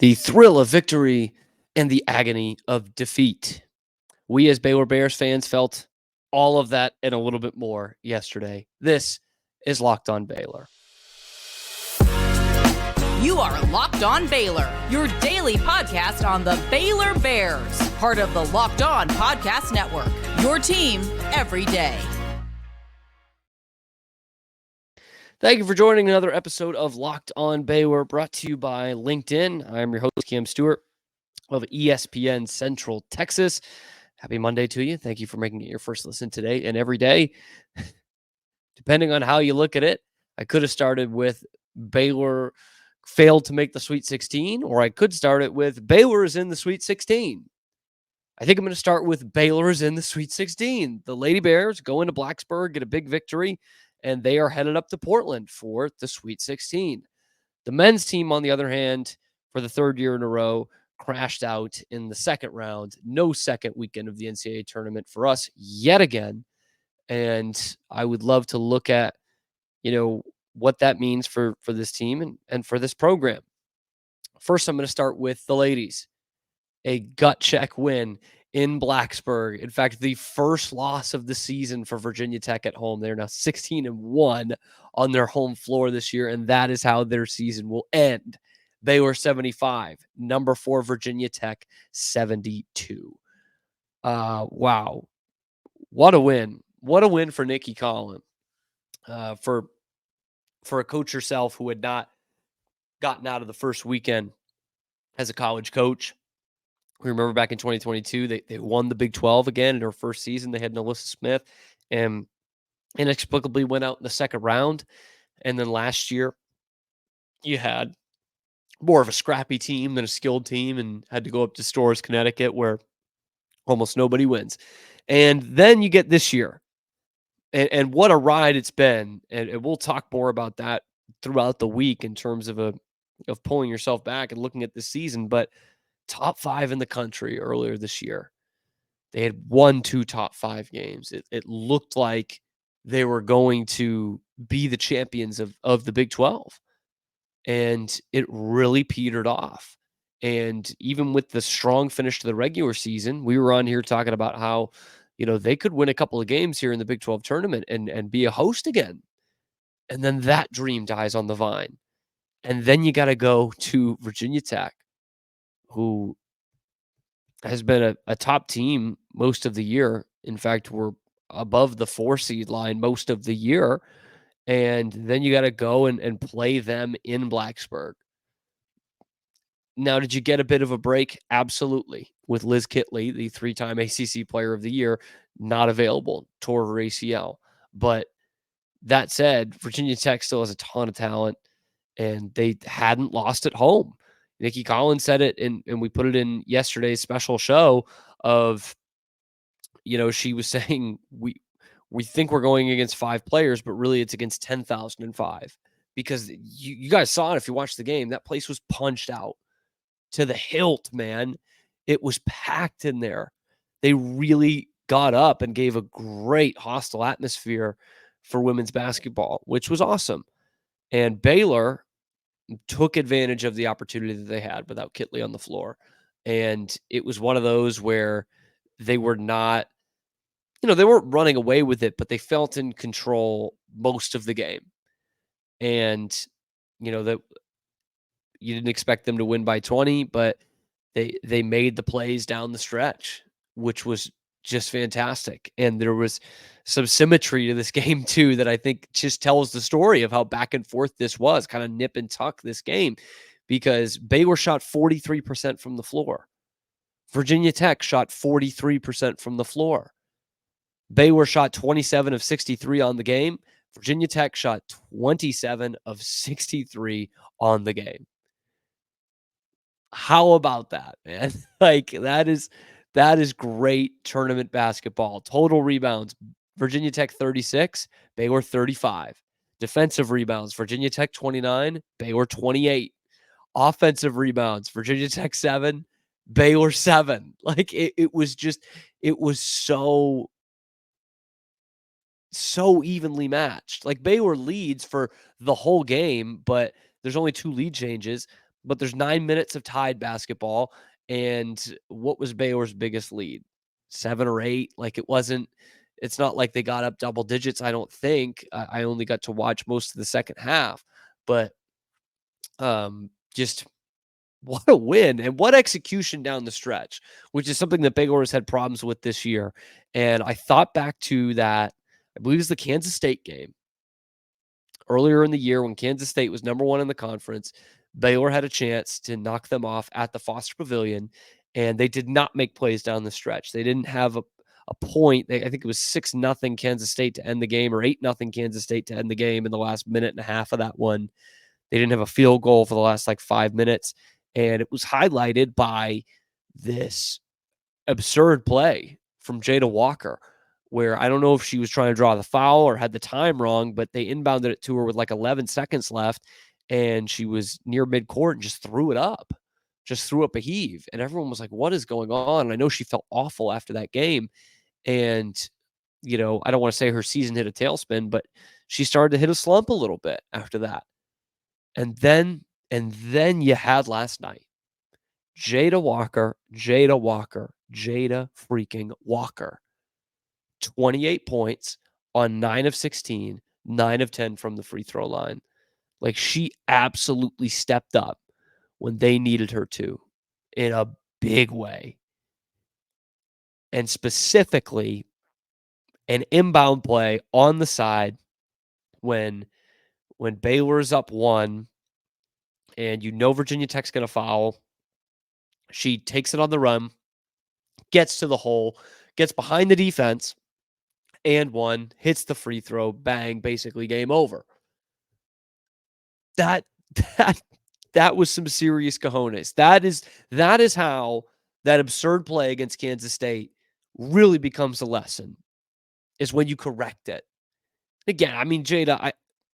the thrill of victory, and the agony of defeat. We as Baylor Bears fans felt all of that and a little bit more yesterday. This is Locked On Baylor. You are Locked On Baylor, your daily podcast on the Baylor Bears, part of the Locked On Podcast Network, your team every day. Thank you for joining another episode of Locked On Baylor, brought to you by LinkedIn. I'm your host, Cam Stewart of ESPN Central Texas. Happy Monday to you. Thank you for making it your first listen today and every day. Depending on how you look at it, I could have started with Baylor failed to make the Sweet 16, or I could start it with Baylor is in the Sweet 16. I think I'm going to start with Baylor is in the Sweet 16. The Lady Bears go into Blacksburg, get a big victory, and they are headed up to Portland for the Sweet 16. The men's team, on the other hand, for the third year in a row, crashed out in the second round. No second weekend of the NCAA tournament for us yet again. And I would love to look at, what that means for this team and for this program. First, I'm going to start with the ladies. A gut check win in Blacksburg. In fact, the first loss of the season for Virginia Tech at home. They're now 16-1 on their home floor this year, and that is how their season will end. Baylor 75, number 4 Virginia Tech 72. Wow. What a win. What a win for Nikki Collin. For a coach herself who had not gotten out of the first weekend as a college coach. We remember back in 2022, they won the Big 12 again in her first season. They had Alyssa Smith and inexplicably went out in the second round. And then last year, you had more of a scrappy team than a skilled team and had to go up to Storrs, Connecticut, where almost nobody wins. And then you get this year. And what a ride it's been. And we'll talk more about that throughout the week in terms of pulling yourself back and looking at this season. But top 5 in the country earlier this year. They had won 2 top 5 games. It looked like they were going to be the champions of the Big 12. And it really petered off. And even with the strong finish to the regular season, we were on here talking about how, they could win a couple of games here in the Big 12 tournament and be a host again. And then that dream dies on the vine. And then you got to go to Virginia Tech, who has been a top team most of the year. In fact, we're above the 4 seed line most of the year. And then you got to go and play them in Blacksburg. Now, did you get a bit of a break? Absolutely. With Liz Kitley, the 3-time ACC Player of the Year, not available, tore her ACL. But that said, Virginia Tech still has a ton of talent, and they hadn't lost at home. Nikki Collins said it, and we put it in yesterday's special show of, she was saying we think we're going against 5 players, but really it's against 10,005 because you guys saw it if you watched the game. That place was punched out to the hilt, man. It was packed in there. They really got up and gave a great hostile atmosphere for women's basketball, which was awesome. And Baylor took advantage of the opportunity that they had without Kitley on the floor. And it was one of those where they were not, they weren't running away with it, but they felt in control most of the game. And, that you didn't expect them to win by 20, but they made the plays down the stretch, which was just fantastic. And there was some symmetry to this game too that I think just tells the story of how back and forth this was, kind of nip and tuck this game, because Baylor shot 43% from the floor. Virginia Tech shot 43% from the floor. Baylor shot 27 of 63 on the game. Virginia Tech shot 27 of 63 on the game. How about that, man? Like that is great tournament basketball. Total rebounds, Virginia Tech 36, Baylor 35. Defensive rebounds, Virginia Tech 29, Baylor 28. Offensive rebounds, Virginia Tech 7, Baylor 7. Like it was so evenly matched. Like Baylor leads for the whole game, but there's only 2 lead changes. but there's 9 minutes of tied basketball. And what was Baylor's biggest lead? 7 or 8? Like, it's not like they got up double digits, I don't think. I only got to watch most of the second half, but just what a win and what execution down the stretch, which is something that Baylor has had problems with this year. And I thought back to that, I believe it was the Kansas State game earlier in the year when Kansas State was number 1 in the conference. Baylor had a chance to knock them off at the Foster Pavilion, and they did not make plays down the stretch. They didn't have a point. I think it was 6-0 Kansas State to end the game, or 8-0 Kansas State to end the game in the last minute and a half of that one. They didn't have a field goal for the last 5 minutes. And it was highlighted by this absurd play from Jada Walker, where I don't know if she was trying to draw the foul or had the time wrong, but they inbounded it to her with 11 seconds left, and she was near midcourt and just threw up a heave. And everyone was like, what is going on? And I know she felt awful after that game. And, I don't want to say her season hit a tailspin, but she started to hit a slump a little bit after that. And then you had last night, Jada freaking Walker. 28 points on 9 of 16, 9 of 10 from the free throw line. She absolutely stepped up when they needed her to in a big way. And specifically, an inbound play on the side when Baylor's up 1 and Virginia Tech's going to foul. She takes it on the run, gets to the hole, gets behind the defense, and 1, hits the free throw, bang, basically game over. That was some serious cojones. That is how that absurd play against Kansas State really becomes a lesson, is when you correct it. Again, I mean, Jada,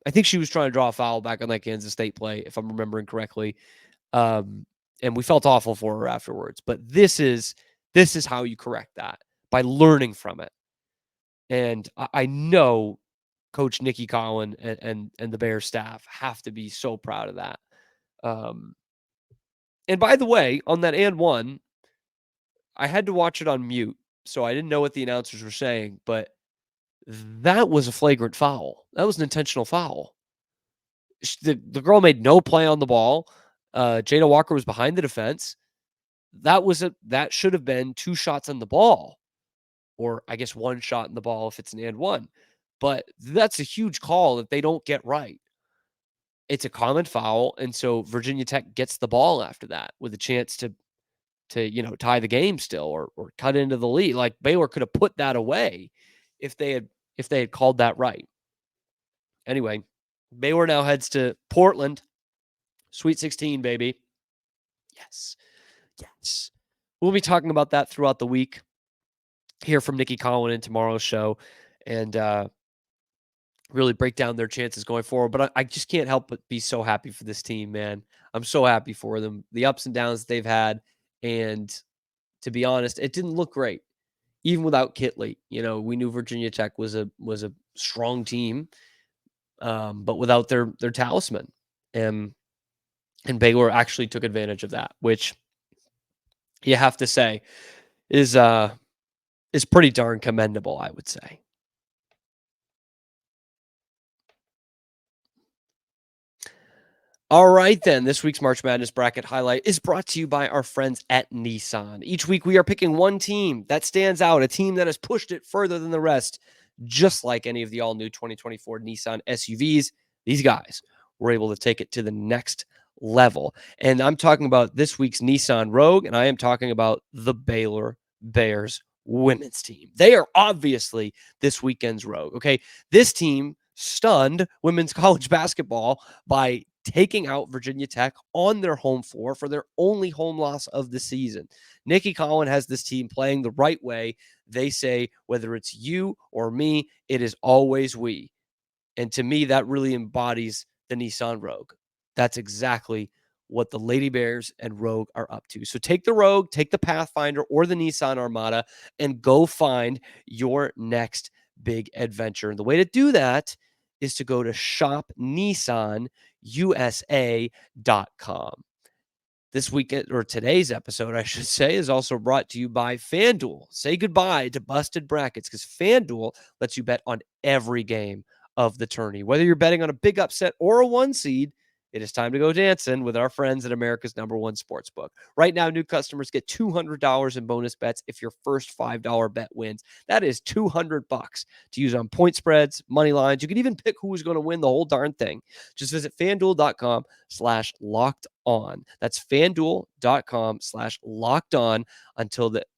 I think she was trying to draw a foul back on that Kansas State play, if I'm remembering correctly. And we felt awful for her afterwards. But this is how you correct that, by learning from it. And I know Coach Nikki Collin and the Bears staff have to be so proud of that. And by the way, on that and 1, I had to watch it on mute, so I didn't know what the announcers were saying, but that was a flagrant foul. That was an intentional foul. The girl made no play on the ball. Jada Walker was behind the defense. That should have been 2 shots on the ball, or I guess 1 shot in the ball if it's an and 1. But that's a huge call that they don't get right. It's a common foul, and so Virginia Tech gets the ball after that with a chance to tie the game still, or cut into the lead. Baylor could have put that away if they had called that right. Anyway, Baylor now heads to Portland. Sweet 16, baby. Yes. We'll be talking about that throughout the week. Hear from Nikki Collin in tomorrow's show, and really break down their chances going forward. But I just can't help but be so happy for this team, man. I'm so happy for them. The ups and downs they've had. And to be honest, it didn't look great, even without Kitley. We knew Virginia Tech was a strong team, but without their talisman. And Baylor actually took advantage of that, which you have to say is pretty darn commendable, I would say. All right, then. This week's March Madness bracket highlight is brought to you by our friends at Nissan. Each week, we are picking one team that stands out, a team that has pushed it further than the rest, just like any of the all-new 2024 Nissan SUVs. These guys were able to take it to the next level. And I'm talking about this week's Nissan Rogue, and I am talking about the Baylor Bears women's team. They are obviously this weekend's Rogue, okay? This team stunned women's college basketball by taking out Virginia Tech on their home floor for their only home loss of the season. Nikki Collin has this team playing the right way. They say, whether it's you or me, it is always we. And to me, that really embodies the Nissan Rogue. That's exactly what the Lady Bears and Rogue are up to. So take the Rogue, take the Pathfinder or the Nissan Armada, and go find your next big adventure. And the way to do that is to go to shopnissanusa.com. This weekend, or today's episode, I should say, is also brought to you by FanDuel. Say goodbye to busted brackets because FanDuel lets you bet on every game of the tourney. Whether you're betting on a big upset or a 1 seed, it is time to go dancing with our friends at America's #1 sportsbook. Right now, new customers get $200 in bonus bets if your first $5 bet wins. That is $200 to use on point spreads, money lines. You can even pick who's going to win the whole darn thing. Just visit FanDuel.com/locked-on. That's FanDuel.com/locked-on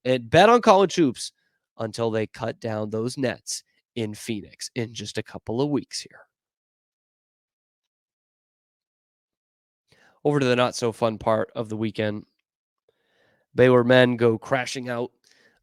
and bet on college hoops until they cut down those nets in Phoenix in just a couple of weeks here. Over to the not so fun part of the weekend. Baylor men go crashing out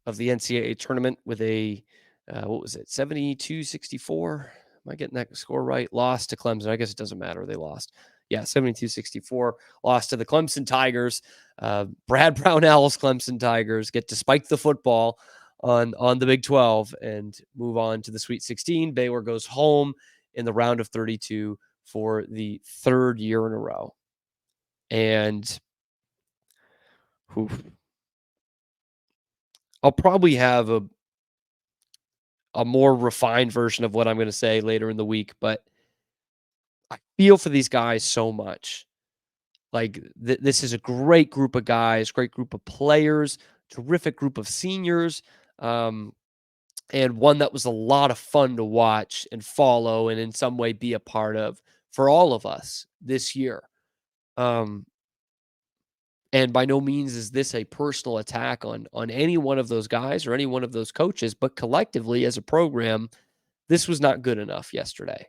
of the NCAA tournament with a, 72-64? Am I getting that score right? Lost to Clemson. I guess it doesn't matter. They lost. Yeah, 72-64. Lost to the Clemson Tigers. Brad Brownell's Clemson Tigers get to spike the football on the Big 12 and move on to the Sweet 16. Baylor goes home in the round of 32 for the third year in a row. And I'll probably have a more refined version of what I'm going to say later in the week, but I feel for these guys so much. Like this is a great group of guys, great group of players, terrific group of seniors, and one that was a lot of fun to watch and follow and in some way be a part of for all of us this year. And by no means is this a personal attack on any one of those guys or any one of those coaches, but collectively as a program, this was not good enough yesterday.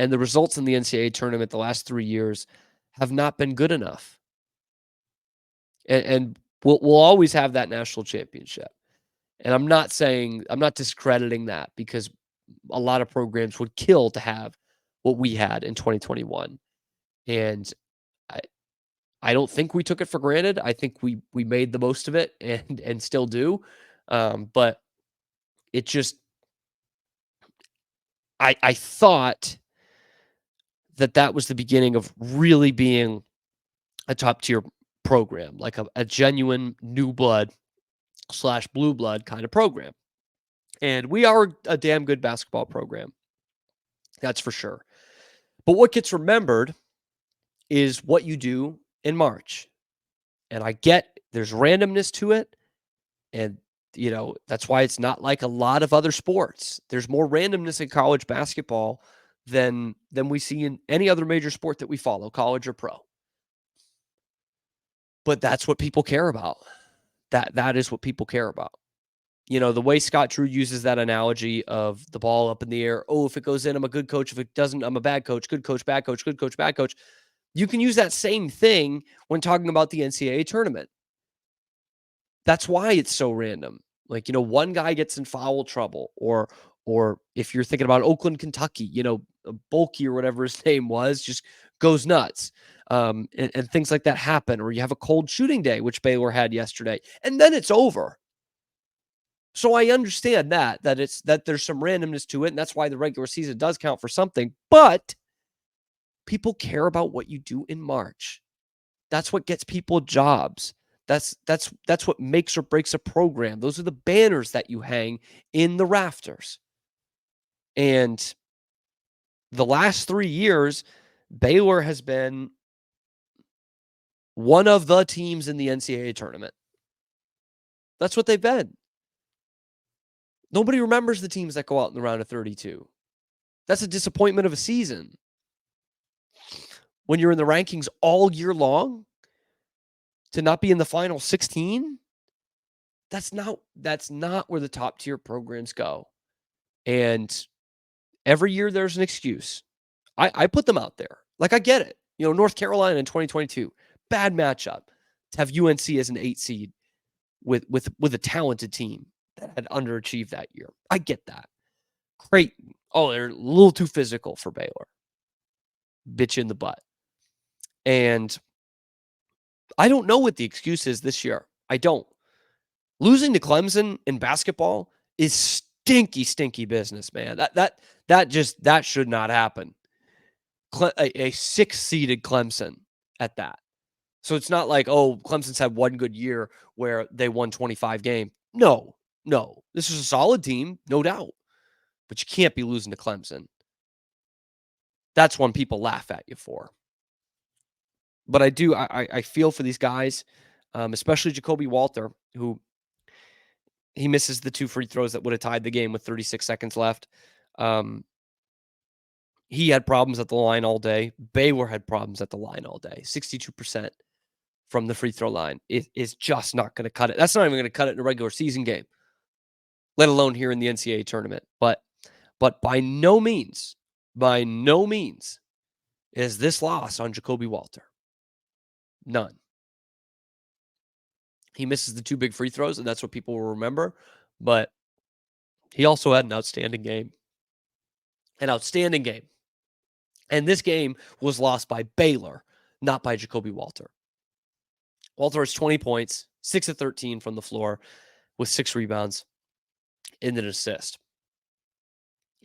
And the results in the NCAA tournament the last 3 years have not been good enough. And we'll always have that national championship. And I'm not discrediting that because a lot of programs would kill to have what we had in 2021. And I don't think we took it for granted. I think we made the most of it and still do. But it just, I thought that was the beginning of really being a top tier program, like a genuine new blood / blue blood kind of program. And we are a damn good basketball program. That's for sure. But what gets remembered is what you do in March. And I get there's randomness to it. And, that's why it's not like a lot of other sports. There's more randomness in college basketball than we see in any other major sport that we follow, college or pro. But that's what people care about. That is what people care about. The way Scott Drew uses that analogy of the ball up in the air. Oh, if it goes in, I'm a good coach. If it doesn't, I'm a bad coach. Good coach, bad coach, good coach, bad coach. You can use that same thing when talking about the NCAA tournament. That's why it's so random. Like, one guy gets in foul trouble, or if you're thinking about Oakland, Kentucky, Bulky or whatever his name was, just goes nuts. And things like that happen, or you have a cold shooting day, which Baylor had yesterday, and then it's over. So I understand that there's some randomness to it, and that's why the regular season does count for something. But people care about what you do in March. That's what gets people jobs. That's what makes or breaks a program. Those are the banners that you hang in the rafters. And the last 3 years, Baylor has been one of the teams in the NCAA tournament. That's what they've been. Nobody remembers the teams that go out in the round of 32. That's a disappointment of a season. When you're in the rankings all year long, to not be in the final 16, that's not where the top tier programs go. And every year there's an excuse. I put them out there. Like, I get it. North Carolina in 2022, bad matchup to have UNC as an 8 seed with a talented team that had underachieved that year. I get that. Creighton, they're a little too physical for Baylor. Bitch in the butt. And I don't know what the excuse is this year. I don't. Losing to Clemson in basketball is stinky business, man. That should not happen. A 6-seeded Clemson at that. So it's not like, oh, Clemson's had one good year where they won 25 games. No. This is a solid team, no doubt. But you can't be losing to Clemson. That's one people laugh at you for. But I feel for these guys, especially Jacoby Walter, who he misses the 2 free throws that would have tied the game with 36 seconds left. He had problems at the line all day. Baylor had problems at the line all day. 62% from the free throw line. It is just not going to cut it. That's not even going to cut it in a regular season game, let alone here in the NCAA tournament. But by no means is this loss on Jacoby Walter. None. He misses the 2 big free throws, and that's what people will remember. But he also had an outstanding game. And this game was lost by Baylor, not by Jacoby Walter. Walter has 20 points, 6 of 13 from the floor with 6 rebounds and an assist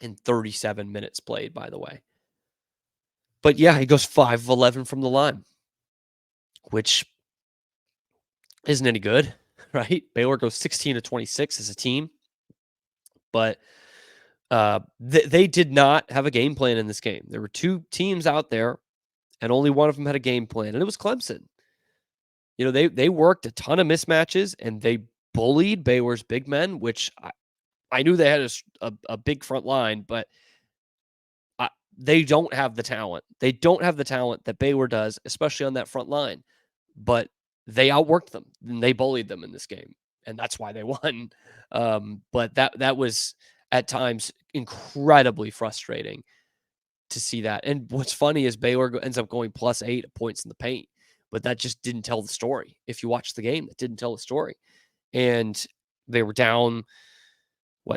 in 37 minutes played, by the way. But yeah, he goes 5 of 11 from the line, which isn't any good, right? Baylor goes 16 of 26 as a team. But they did not have a game plan in this game. There were 2 teams out there, and only one of them had a game plan, and it was Clemson. You know, they worked a ton of mismatches, and they bullied Baylor's big men, which I knew they had a big front line, but they don't have the talent. They don't have the talent that Baylor does, especially on that front line. But they outworked them, and they bullied them in this game, and that's why they won. But that was at times incredibly frustrating to see that. And what's funny is Baylor ends up going +8 points in the paint, but that just didn't tell the story. If you watch the game, that didn't tell the story. And they were down,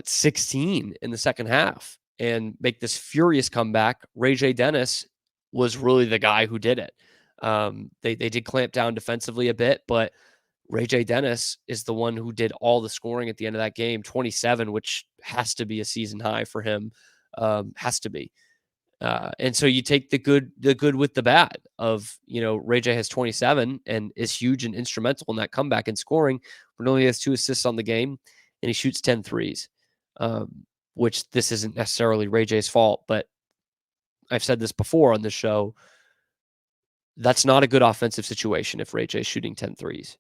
16 in the second half and make this furious comeback. Ray J. Dennis was really the guy who did it. They did clamp down defensively a bit, but Ray J. Dennis is the one who did all the scoring at the end of that game, 27, which has to be a season high for him. Has to be. And so you take the good with the bad of, Ray J has 27 and is huge and instrumental in that comeback and scoring, but only has 2 assists on the game, and he shoots 10 threes, which this isn't necessarily Ray J's fault, but I've said this before on this show. That's not a good offensive situation if Ray J's shooting 10 threes.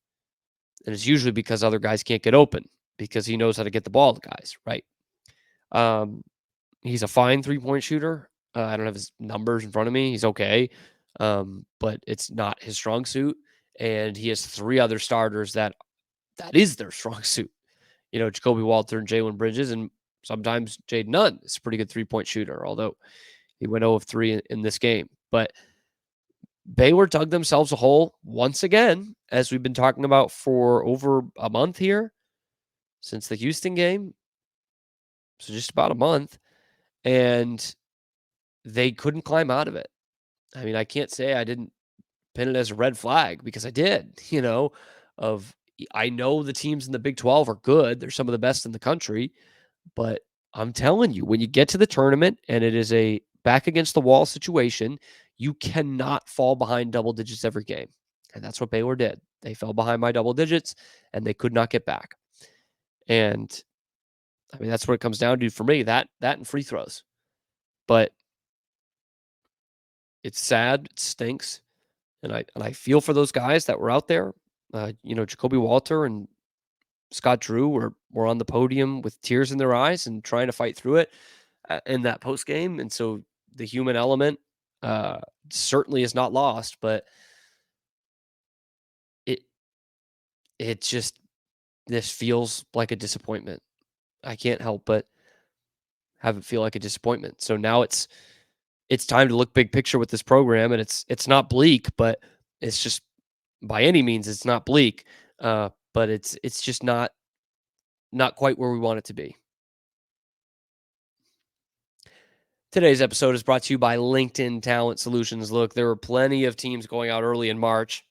And it's usually because other guys can't get open because he knows how to get the ball to guys, right? He's a fine 3-point shooter. I don't have his numbers in front of me. He's okay, but it's not his strong suit. And he has 3 other starters that is their strong suit. Jacoby Walter and Jalen Bridges, and sometimes Jade Nunn is a pretty good 3-point shooter, although he went 0 of 3 in this game. But Baylor dug themselves a hole once again, as we've been talking about for over a month here, since the Houston game. So just about a month. And they couldn't climb out of it. I mean, I can't say I didn't pin it as a red flag because I did, I know the teams in the Big 12 are good. They're some of the best in the country. But I'm telling you, when you get to the tournament and it is a back against the wall situation, you cannot fall behind double digits every game. And that's what Baylor did. They fell behind by double digits and they could not get back. And I mean, that's what it comes down to for me, that and free throws. But it's sad, it stinks. And I feel for those guys that were out there. Jacoby Walter and Scott Drew were on the podium with tears in their eyes and trying to fight through it in that post game. And so the human element certainly is not lost, but it just, this feels like a disappointment. I can't help but have it feel like a disappointment. So now it's time to look big picture with this program, and it's not bleak, but it's just, by any means, it's not bleak. But it's just not quite where we want it to be. Today's episode is brought to you by LinkedIn Talent Solutions. Look, there are plenty of teams going out early in March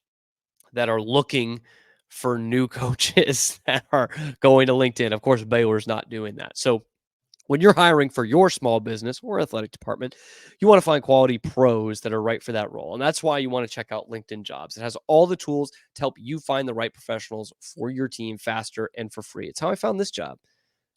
that are looking for new coaches that are going to LinkedIn. Of course, Baylor's not doing that. So When you're hiring for your small business or athletic department, you want to find quality pros that are right for that role. And that's why you want to check out LinkedIn Jobs. It has all the tools to help you find the right professionals for your team faster and for free. It's how I found this job,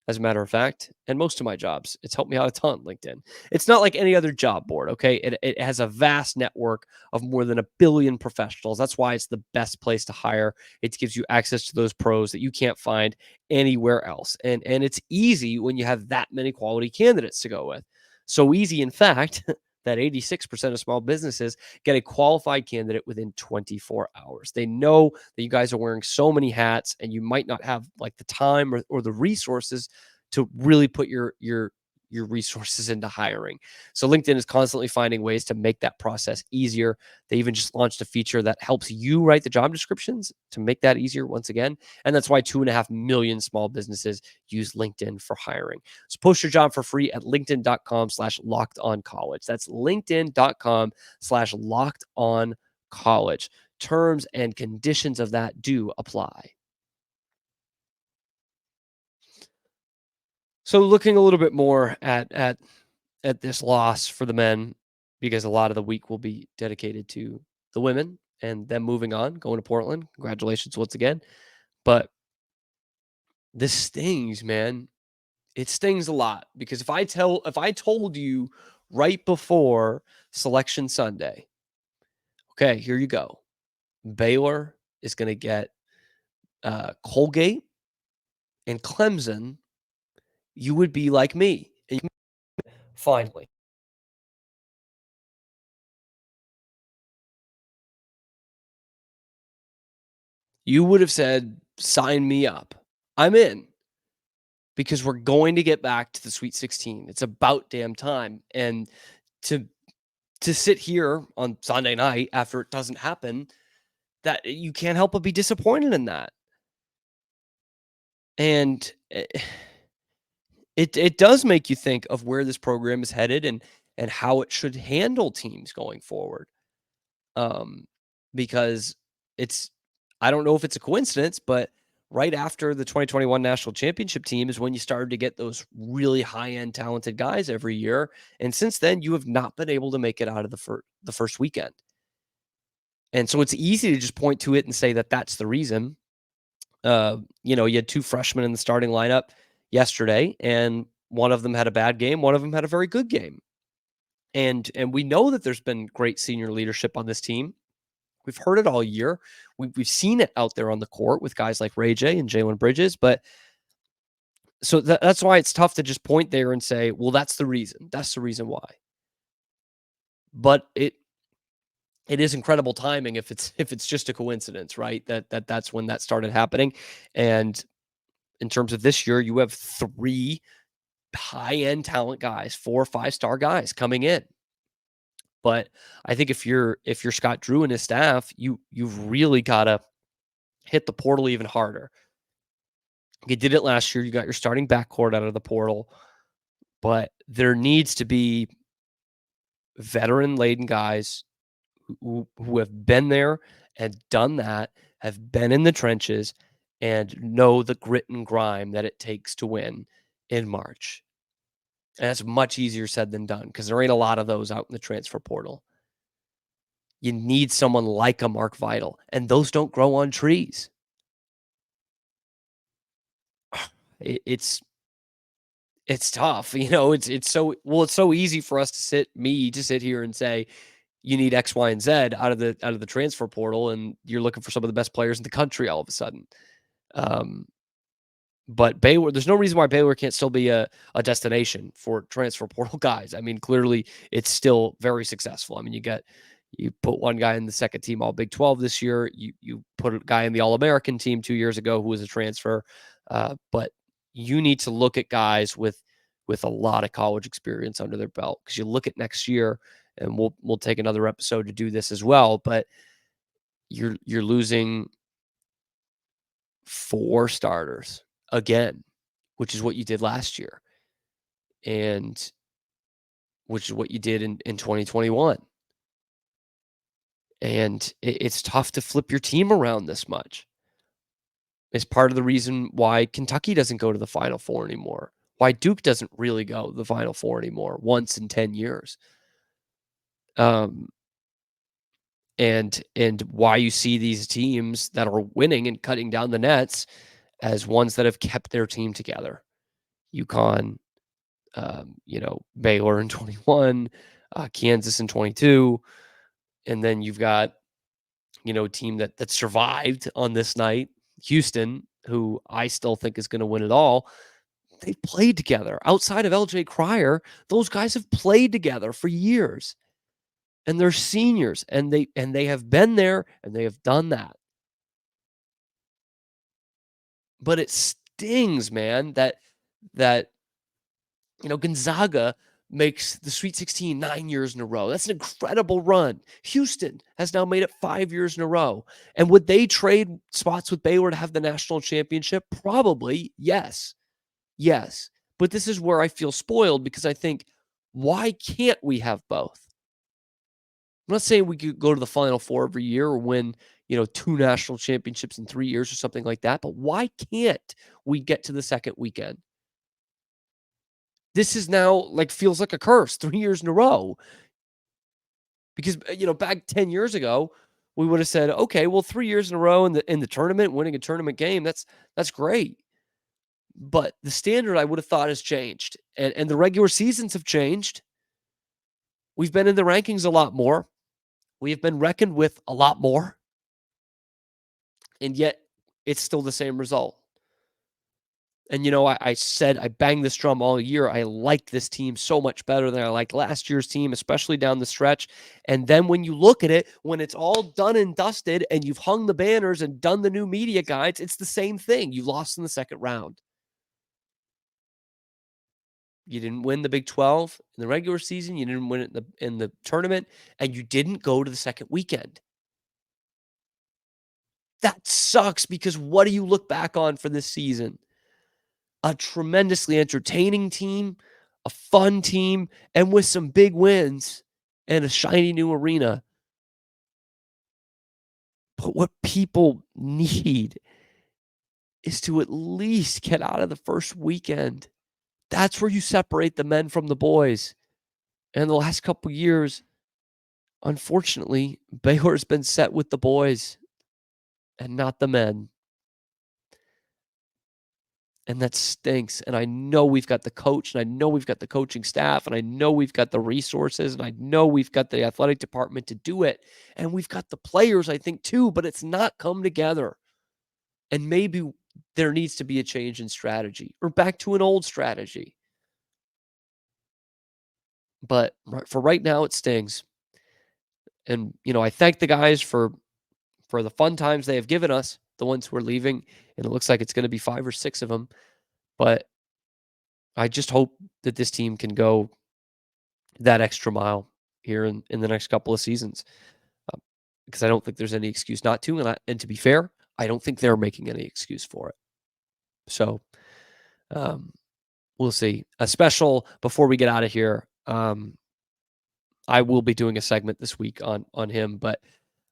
as a matter of fact, and most of my jobs. It's helped me out a ton, LinkedIn. It's not like any other job board, okay? It has a vast network of more than 1 billion professionals. That's why it's the best place to hire. It gives you access to those pros that you can't find anywhere else. And it's easy when you have that many quality candidates to go with. So easy, in fact, that 86% of small businesses get a qualified candidate within 24 hours. They know that you guys are wearing so many hats and you might not have like the time or the resources to really put your resources into hiring. So LinkedIn is constantly finding ways to make that process easier. They even just launched a feature that helps you write the job descriptions to make that easier once again. And that's why 2.5 million small businesses use LinkedIn for hiring. So post your job for free at linkedin.com/lockedoncollege. That's linkedin.com/lockedoncollege. Terms and conditions of that do apply. So looking a little bit more at this loss for the men, because a lot of the week will be dedicated to the women and them moving on, going to Portland. Congratulations once again. But this stings, man. It stings a lot because if I told you right before Selection Sunday, okay, here you go. Baylor is going to get Colgate and Clemson, you would be like me. Finally. You would have said, sign me up. I'm in because we're going to get back to the Sweet 16. It's about damn time. And to sit here on Sunday night after it doesn't happen, that you can't help but be disappointed in that. And it does make you think of where this program is headed and how it should handle teams going forward. Because it's I don't know if it's a coincidence, but right after the 2021 national championship team is when you started to get those really high-end talented guys every year. And since then, you have not been able to make it out of the first weekend. And so it's easy to just point to it and say that that's the reason. You had 2 freshmen in the starting lineup yesterday, and one of them had a bad game, one of them had a very good game. And we know that there's been great senior leadership on this team. We've heard it all year. We've seen it out there on the court with guys like Ray J and Jalen Bridges. But so that's why it's tough to just point there and say, well, that's the reason. That's the reason why. But it is incredible timing if it's just a coincidence, right? That's when that started happening. And in terms of this year, you have 3 high-end talent guys, 4 or 5-star guys coming in. But I think if you're Scott Drew and his staff, you've really got to hit the portal even harder. You did it last year. You got your starting backcourt out of the portal, but there needs to be veteran-laden guys who have been there and done that, have been in the trenches, and know the grit and grime that it takes to win in March. And that's much easier said than done because there ain't a lot of those out in the transfer portal. You need someone like a Mark Vital, and those don't grow on trees. It's tough, it's so easy for us to sit here and say you need X, Y, and Z out of the transfer portal, and you're looking for some of the best players in the country all of a sudden. But Baylor, there's no reason why Baylor can't still be a destination for transfer portal guys. I mean, clearly it's still very successful. I mean, you put one guy in the second team All Big 12 this year. You put a guy in the All American team 2 years ago who was a transfer. But you need to look at guys with a lot of college experience under their belt, because you look at next year, and we'll take another episode to do this as well. But you're losing 4 starters again, which is what you did last year, and which is what you did in 2021. And it's tough to flip your team around this much. It's part of the reason why Kentucky doesn't go to the Final Four anymore, why Duke doesn't really go to the Final Four anymore once in 10 years. And why you see these teams that are winning and cutting down the nets as ones that have kept their team together. UConn, Baylor in 21, Kansas in 22, and then you've got, a team that survived on this night, Houston, who I still think is going to win it all. They've played together. Outside of LJ Cryer, those guys have played together for years. And they're seniors, and they have been there, and they have done that. But it stings, man, that Gonzaga makes the Sweet 16 9 years in a row. That's an incredible run. Houston has now made it 5 years in a row. And would they trade spots with Baylor to have the national championship? Probably, yes. Yes. But this is where I feel spoiled, because I think, why can't we have both? I'm not saying we could go to the Final Four every year or win, 2 national championships in 3 years or something like that, but why can't we get to the second weekend? This is now feels like a curse 3 years in a row. Because, back 10 years ago, we would have said, okay, well, 3 years in a row in the tournament, winning a tournament game, that's great. But the standard, I would have thought, has changed. And the regular seasons have changed. We've been in the rankings a lot more. We have been reckoned with a lot more. And yet, it's still the same result. And, I said, I banged this drum all year. I like this team so much better than I liked last year's team, especially down the stretch. And then when you look at it, when it's all done and dusted and you've hung the banners and done the new media guides, it's the same thing. You lost in the second round. You didn't win the Big 12 in the regular season. You didn't win it in the tournament, and you didn't go to the second weekend. That sucks, because what do you look back on for this season? A tremendously entertaining team, a fun team, and with some big wins and a shiny new arena. But what people need is to at least get out of the first weekend. That's where you separate the men from the boys. And the last couple years, unfortunately, Baylor's been set with the boys and not the men. And that stinks. And I know we've got the coach, and I know we've got the coaching staff, and I know we've got the resources, and I know we've got the athletic department to do it. And we've got the players, I think, too, but it's not come together. And maybe there needs to be a change in strategy, or back to an old strategy. But for right now, it stings. And, I thank the guys for the fun times they have given us, the ones who are leaving. And it looks like it's going to be 5 or 6 of them. But I just hope that this team can go that extra mile here in the next couple of seasons, because I don't think there's any excuse not to. And to be fair, I don't think they're making any excuse for it. So we'll see. A special before we get out of here. I will be doing a segment this week on him, but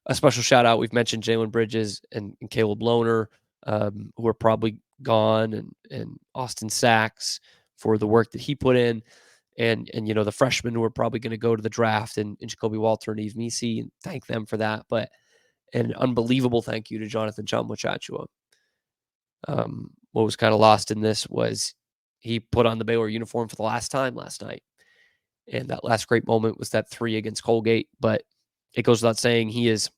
a special shout out. We've mentioned Jalen Bridges and Caleb Lohner, who are probably gone, and Austin Sachs for the work that he put in, and the freshmen who are probably going to go to the draft, and Jacoby Walter and Eve Misi, and thank them for that. But an unbelievable thank you to Jonathan Chumwachachua. What was kind of lost in this was he put on the Baylor uniform for the last time last night. And that last great moment was that 3 against Colgate. But it goes without saying, he is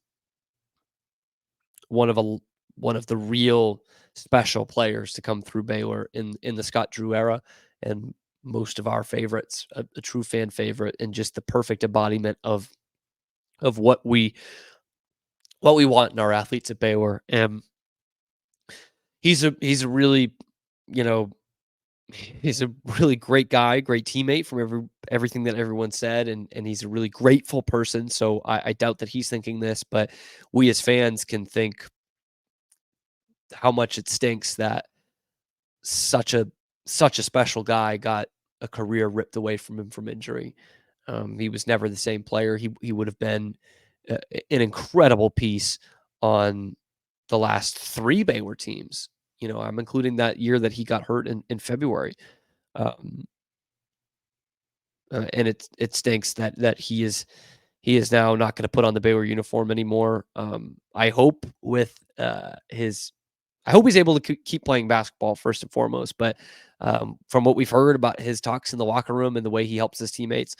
one of the real special players to come through Baylor in the Scott Drew era, and most of our favorites, a true fan favorite, and just the perfect embodiment of what we want in our athletes at Baylor. And he's a really, he's a really great guy, great teammate from everything that everyone said. And he's a really grateful person. So I doubt that he's thinking this, but we as fans can think how much it stinks that such a special guy got a career ripped away from him from injury. He was never the same player. He would have been an incredible piece on the last 3 Baylor teams. I'm including that year that he got hurt in February. And it stinks that he is now not going to put on the Baylor uniform anymore. I hope I hope he's able to keep playing basketball first and foremost. But from what we've heard about his talks in the locker room and the way he helps his teammates,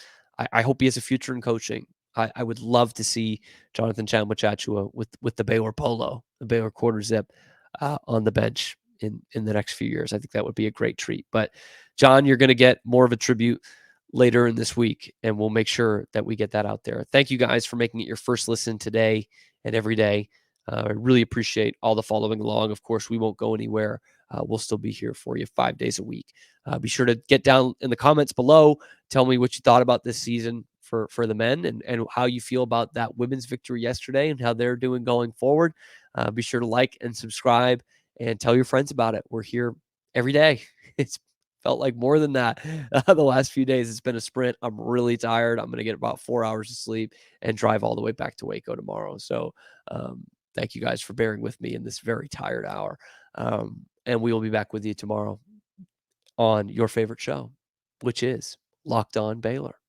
I hope he has a future in coaching. I would love to see Jonathan Chamachachua with the Baylor polo, the Baylor quarter zip on the bench in the next few years. I think that would be a great treat. But John, you're going to get more of a tribute later in this week, and we'll make sure that we get that out there. Thank you guys for making it your first listen today and every day. I really appreciate all the following along. Of course, we won't go anywhere. We'll still be here for you 5 days a week. Be sure to get down in the comments below. Tell me what you thought about this season for the men and how you feel about that women's victory yesterday and how they're doing going forward. Be sure to like and subscribe and tell your friends about it. We're here every day. It's felt like more than that the last few days. It's been a sprint. I'm really tired. I'm going to get about 4 hours of sleep and drive all the way back to Waco tomorrow. So thank you guys for bearing with me in this very tired hour. And we will be back with you tomorrow on your favorite show, which is Locked On Baylor.